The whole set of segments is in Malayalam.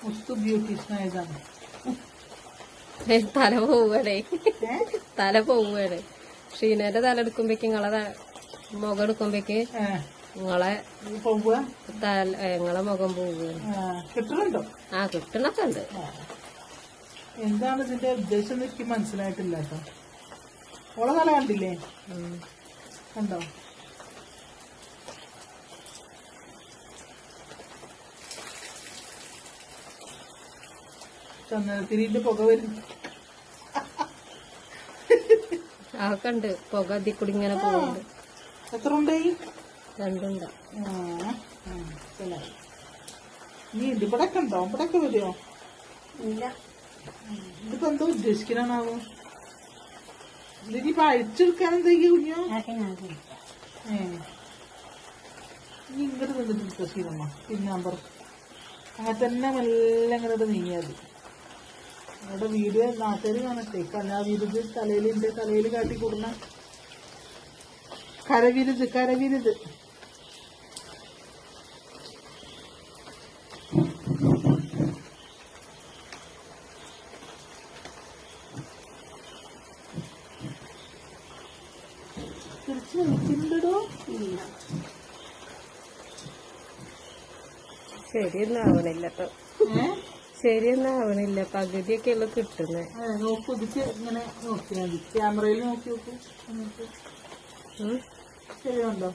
മുസ്തു ബ്യൂട്ടീഷ്യൻ ആയതാണ്. തല പോവുകയാണേ, തല പോവുകയാണ്. ഷീനേന്റെ തല എടുക്കുമ്പോഴേക്ക് നിങ്ങളെ മുഖം എടുക്കുമ്പോഴേക്ക് നിങ്ങളെ നിങ്ങളെ മുഖം പോവുകയാണ്. കിട്ടുന്നുണ്ടോ? കിട്ടണൊക്കെ ഉണ്ട്. എന്താണ് ഇതിന്റെ ഉദ്ദേശം എനിക്ക് മനസ്സിലായിട്ടില്ല കേട്ടോ. ഓളെ തല കണ്ടില്ലേ? കണ്ടോ? ചന്ദനത്തിരിന്റെ പുക വരും. അതൊക്കെ ഉണ്ട്, പുക അതിൽ കൂടി ഇങ്ങനെ പോകുന്നുണ്ട്. എത്ര ഉണ്ടായി? 2 ഉണ്ട്. നീ ഇവിടെ ഒക്കെ ഉണ്ടോ? ഇവിടെ ഒക്കെ വരുമോ? ഇല്ല. ഇതിപ്പോ എന്തോ ഉദ്ദേശിക്കാനാവോ? ഇതിനിപ്പോ അഴിച്ചെടുക്കാൻ എന്തെങ്കിലും കുഞ്ഞോ? നീ ഇങ്ങോട്ട് നിന്നിട്ട് ശീലമ്മ പിന്നാമ്പർ അങ്ങനെ തന്നെ മെല്ലെ ഇങ്ങോട്ട് നീങ്ങിയാതി. അവിടെ വീഡിയോ നാട്ടുകാർ കാണട്ടെ. കലാവിരുത് തലയിലുണ്ട്, തലയിൽ കാട്ടി കൂടുന്ന കരവിരുത്. കരവിരുത് തിരിച്ചു നിൽക്കുന്നുണ്ടോ? ശരിയൊന്നും ആവണില്ല കേട്ടോ. ശരിയൊന്നും ആവണില്ല, പകുതിയൊക്കെ ഉള്ളു കിട്ടുന്നേ. നോക്കൂ, ഇതിക്ക് ഇങ്ങനെ നോക്കിയാൽ മതി. ക്യാമറയിൽ നോക്കി നോക്കൂ. ശരിയുണ്ടോ?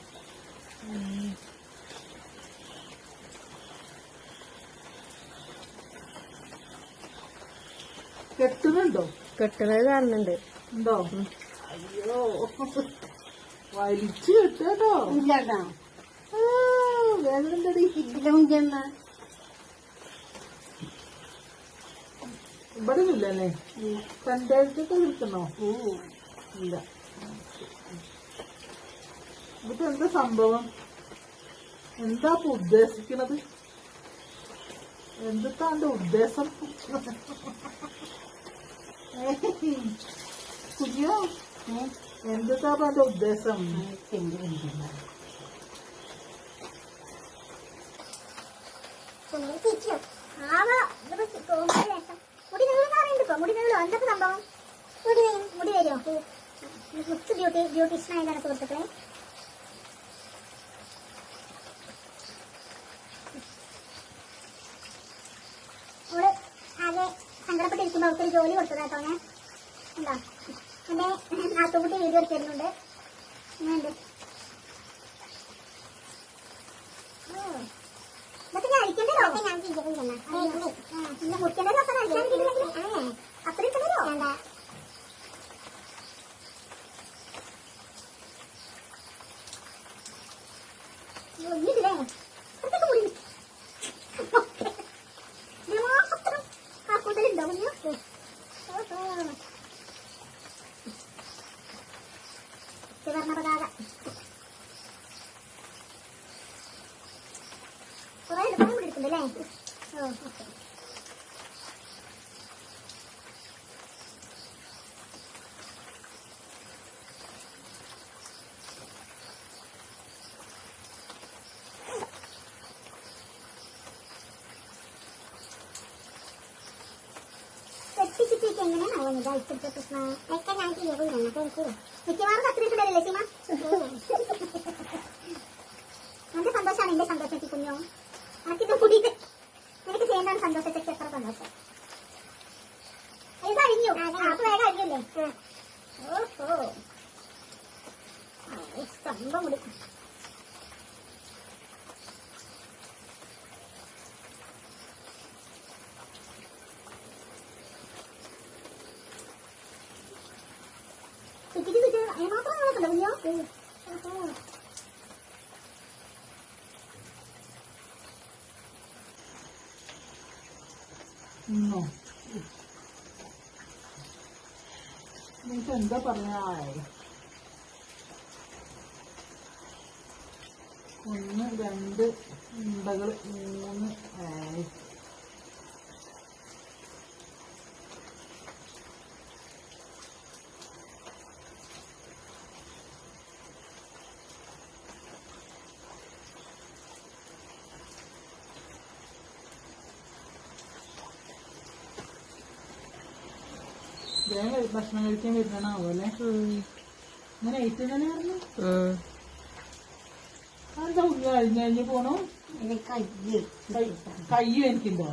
കെട്ടുന്നുണ്ടോ? കെട്ടുന്നത് കാണുന്നുണ്ട്. ഉണ്ടോ? അയ്യോ, വലിച്ചു കെട്ടോ. വേദനണ്ടടി. ഇവിടെ ഇല്ലല്ലേ? പഞ്ചായത്തൊക്കെ കിട്ടണോ? ഇല്ല. ഇതിപ്പോ എന്താ സംഭവം? എന്താ ഉദ്ദേശിക്കണത്? എന്താണ് ഉദ്ദേശം? കുഞ്ഞോ, എന്താ എന്റെ ഉദ്ദേശം? ബ്യൂട്ടീഷ്യനായതാണ് സുഹൃത്തുക്കളെ. അവള് ആകെ സങ്കടപ്പെട്ടിരിക്കുമ്പോ അവൾക്കൊരു ജോലി കൊടുത്തതാട്ടോ ഞാൻ. എന്താ എന്റെ നാട്ടുകുട്ടി വീഡിയോ എടുത്തിരുന്നുണ്ട്. ഇങ്ങനെയുണ്ട്. ഇതൊക്കെ ഞാൻ അടിക്കേണ്ടോ? പിന്നെ മുറിക്കേണ്ടതോ? അത്ര ഇട്ടതോ? വേണ്ട. ഒന്നില്ലേ അതൊക്കെ മുറി മാത്രം കാക്കൂട്ടലുണ്ടോ കുഞ്ഞു? സുവർണ പതാക കുറെ എടുക്കാൻ കൂടി എടുക്കുന്നുണ്ടല്ലേ? ഓ, ഓക്കെ. എങ്ങനെയാണോ ഇത് അയച്ചിട്ട് കൃഷ്ണ ഒക്കെ ഞാൻ പോയില്ല. അപ്പൊ എനിക്ക് മിക്കവാറും കത്തിരിട്ടുണ്ടല്ലേ സീമ? എന്റെ സന്തോഷമാണ് എന്റെ സന്തോഷത്തിൽ കുഞ്ഞോ. എനിക്കിത് കൂടിയിട്ട് എനിക്ക് ചെയ്യേണ്ടതാണ് സന്തോഷത്തിൽ എത്ര സന്തോഷം. ഇത് അഴിഞ്ഞു. അപ്പൊ വേഗം അഴിഞ്ഞല്ലേ? ഓഹോ, സംഭവം കൂടി. മാത്രം നോക്കണ്ട കുഞ്ഞോ. നിങ്ങൾക്ക് എന്താ പറയാ? 1 2 ഉണ്ടകൾ 3 പ്രത്യേകം ഭക്ഷണം കഴിക്കാൻ വരുന്നതാണാവോ അല്ലേ? ഇങ്ങനെ ഏറ്റവും തന്നെ പറഞ്ഞു എന്താ കുഞ്ഞു കഴിഞ്ഞ് പോണു. കയ്യും എനിക്കുണ്ടോ?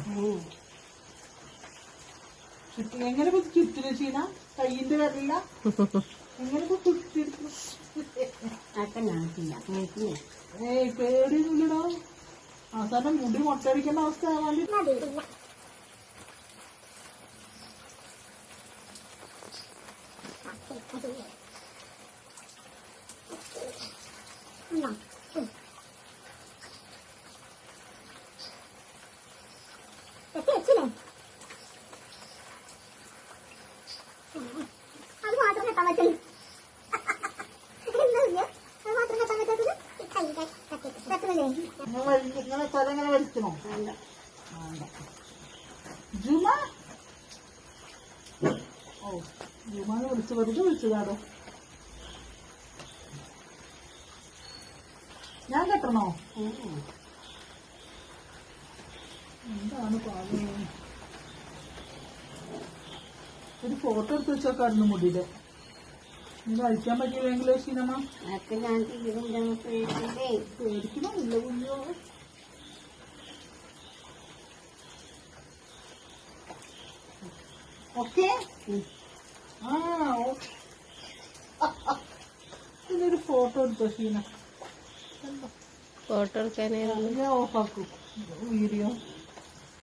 എങ്ങനെ ചുറ്റിന് ചീന കയ്യിന്റെ വരില്ല എങ്ങനെ ചുറ്റിരിക്കും? ഏയ് പേടിയൊന്നുമില്ലടോ. അവസാനം മുടി മുട്ടടിക്കേണ്ട അവസ്ഥ ആവാൻ അത് മാത്രം കെട്ടാൻ പറ്റില്ല. അത് മാത്രം കെട്ടാൻ പറ്റാത്തത് ഇങ്ങനെ തല ഇങ്ങനെ വലിക്കണോ? വേണ്ട. ജുമ ഓ ജുമാനെ വിളിച്ച് വെറുതെ വിളിച്ചതാടോ. ഞാൻ കെട്ടണോ? എന്താണ് പാകം? ഒരു ഫോട്ടോ എടുത്ത് വെച്ചോക്കായിരുന്നു മുടിയുടെ. നിങ്ങൾ അഴിക്കാൻ പറ്റിയില്ലെങ്കിലോ സിനിമ പേടിക്കണമില്ല കുഞ്ഞോ. ഓക്കെ ഇതിനൊരു ഫോട്ടോ എടുത്തോ ഷീന? ഫോട്ടോ എടുക്കാനായിരുന്നു. ഞാൻ ഓഫാക്കും വീഡിയോ.